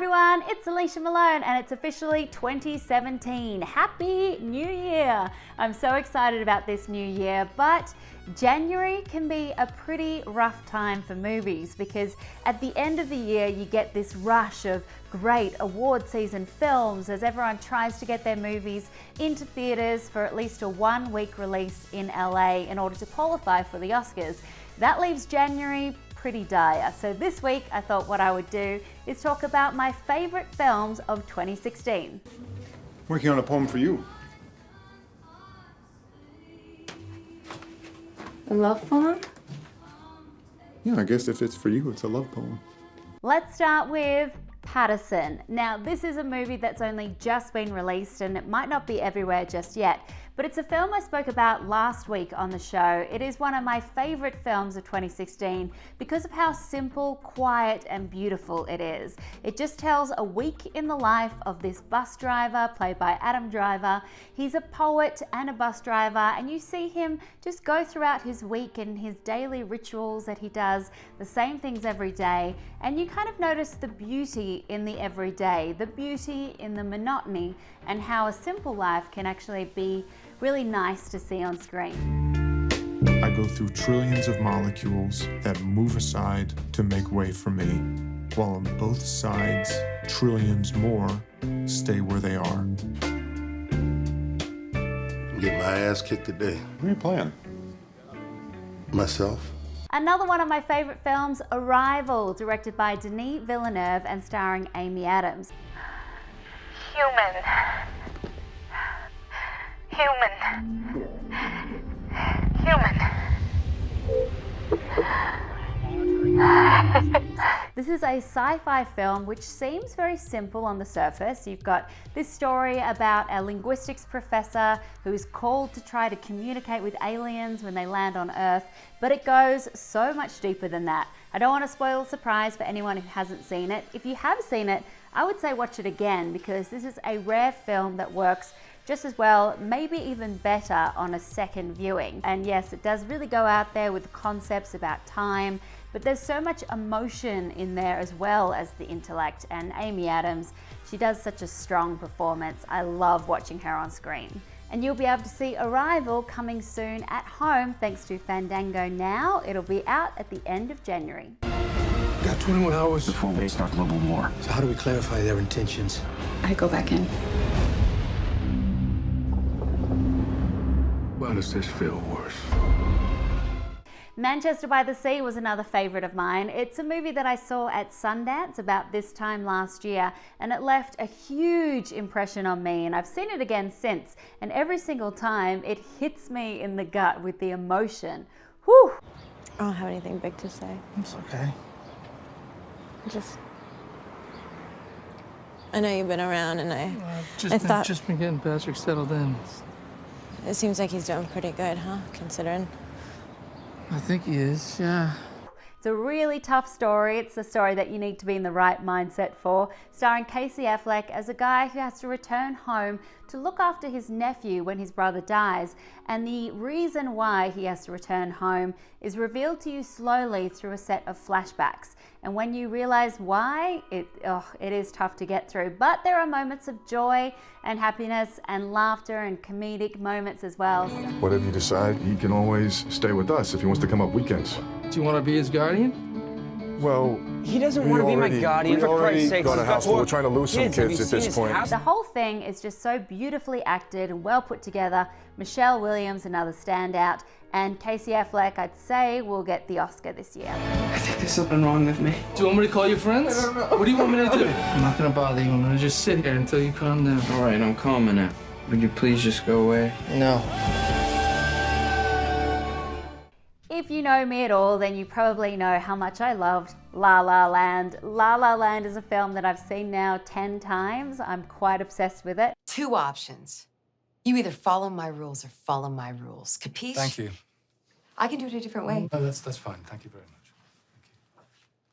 everyone, it's Alicia Malone and it's officially 2017. Happy New Year! I'm so excited about this new year, but January can be a pretty rough time for movies because at the end of the year you get this rush of great award season films as everyone tries to get their movies into theatres for at least a 1 week release in LA in order to qualify for the Oscars. That leaves January pretty dire. So this week I thought what I would do is talk about my favourite films of 2016. Working on a poem for you. A love poem? Yeah, I guess if it's for you, it's a love poem. Let's start with Paterson. Now, this is a movie that's only just been released and it might not be everywhere just yet, but it's a film I spoke about last week on the show. It is one of my favorite films of 2016 because of how simple, quiet, and beautiful it is. It just tells a week in the life of this bus driver played by Adam Driver. He's a poet and a bus driver, and you see him just go throughout his week and his daily rituals that he does, the same things every day, and you kind of notice the beauty in the everyday, the beauty in the monotony, and how a simple life can actually be really nice to see on screen. I go through trillions of molecules that move aside to make way for me, while on both sides, trillions more stay where they are. Get my ass kicked today. What are you playing? Myself. Another one of my favorite films, Arrival, directed by Denis Villeneuve and starring Amy Adams. Human. This is a sci-fi film which seems very simple on the surface. You've got this story about a linguistics professor who is called to try to communicate with aliens when they land on Earth, but it goes so much deeper than that. I don't want to spoil the surprise for anyone who hasn't seen it. If you have seen it, I would say watch it again because this is a rare film that works just as well, maybe even better on a second viewing. And yes, it does really go out there with concepts about time, but there's so much emotion in there as well as the intellect. And Amy Adams, she does such a strong performance. I love watching her on screen. And you'll be able to see Arrival coming soon at home thanks to Fandango now. It'll be out at the end of January. Got 21 hours before they start global war. So how do we clarify their intentions? I go back in. Why does this feel worse? Manchester by the Sea was another favourite of mine. It's a movie that I saw at Sundance about this time last year, and it left a huge impression on me, and I've seen it again since, and every single time it hits me in the gut with the emotion. Whew! I don't have anything big to say. It's okay. I know you've been around, and I thought just been getting Patrick settled in. it seems like he's doing pretty good, huh? Considering. I think he is, yeah. It's a really tough story. It's a story that you need to be in the right mindset for, starring Casey Affleck as a guy who has to return home to look after his nephew when his brother dies. And the reason why he has to return home is revealed to you slowly through a set of flashbacks. And when you realize why, it is tough to get through. But there are moments of joy and happiness and laughter and comedic moments as well. Whatever you decide, he can always stay with us if he wants to come up weekends. Do you want to be his guardian? Well, he doesn't want to be my guardian, for Christ's sake. Got a house full. We're trying to lose some kids at this point. The whole thing is just so beautifully acted and well put together. Michelle Williams, another standout, and Casey Affleck, I'd say, will get the Oscar this year. I think there's something wrong with me. Do you want me to call your friends? I don't know. What do you want me to do? I'm not going to bother you. I'm going to just sit here until you calm down. All right, I'm calming it. Would you please just go away? No. If you know me at all, then you probably know how much I loved La La Land. La La Land is a film that I've seen now 10 times. I'm quite obsessed with it. 2 options. You either follow my rules or follow my rules. Capiche? Thank you. I can do it a different way. No, that's fine. Thank you very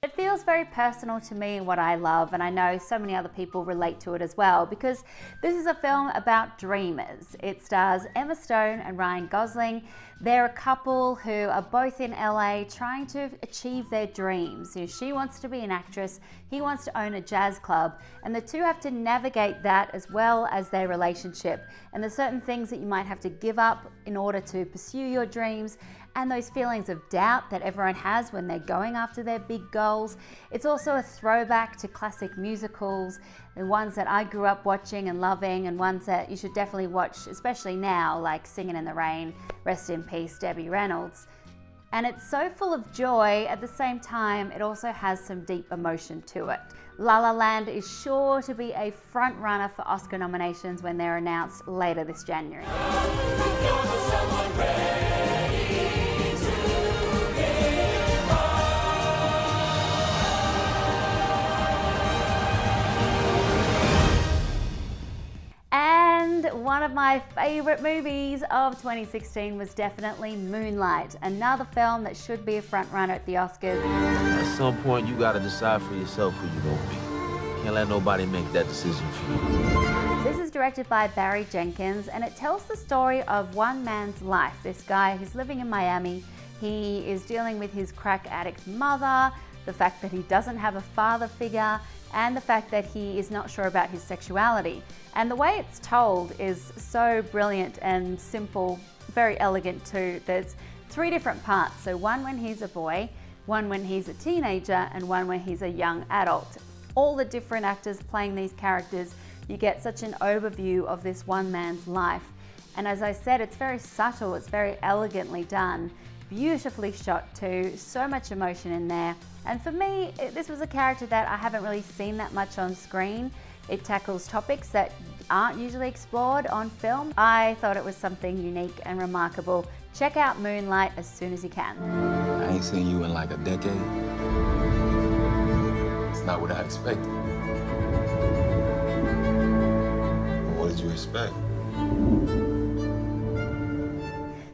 much. It feels very personal to me and what I love, and I know so many other people relate to it as well, because this is a film about dreamers. It stars Emma Stone and Ryan Gosling. They're a couple who are both in LA trying to achieve their dreams. You know, she wants to be an actress, he wants to own a jazz club, and the two have to navigate that as well as their relationship. And there's certain things that you might have to give up in order to pursue your dreams, and those feelings of doubt that everyone has when they're going after their big goals. It's also a throwback to classic musicals, the ones that I grew up watching and loving, and ones that you should definitely watch, especially now, like Singing in the Rain, Rest in Peace, Debbie Reynolds. And it's so full of joy, at the same time, it also has some deep emotion to it. La La Land is sure to be a front runner for Oscar nominations when they're announced later this January. And one of my favorite movies of 2016 was definitely Moonlight, another film that should be a front runner at the Oscars. At some point, you gotta decide for yourself who you're gonna be. Can't let nobody make that decision for you. This is directed by Barry Jenkins, and it tells the story of one man's life. This guy who's living in Miami. He is dealing with his crack addict mother, the fact that he doesn't have a father figure, and the fact that he is not sure about his sexuality. And the way it's told is so brilliant and simple, very elegant too. There's 3 different parts. So one when he's a boy, one when he's a teenager, and one when he's a young adult. All the different actors playing these characters, you get such an overview of this one man's life. And as I said, it's very subtle, it's very elegantly done, beautifully shot too, so much emotion in there. And for me, this was a character that I haven't really seen that much on screen. It tackles topics that aren't usually explored on film. I thought it was something unique and remarkable. Check out Moonlight as soon as you can. I ain't seen you in like a decade. It's not what I expected. What did you expect?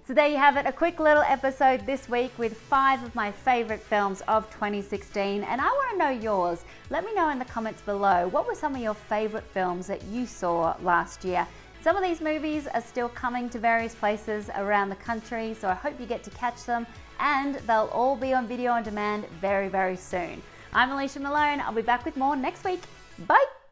So there you have it, a quick little episode this week with 5 of my favorite films of 2016, and I want to know yours. Let me know in the comments below, what were some of your favorite films that you saw last year? Some of these movies are still coming to various places around the country, so I hope you get to catch them, and they'll all be on video on demand very, very soon. I'm Alicia Malone. I'll be back with more next week. Bye!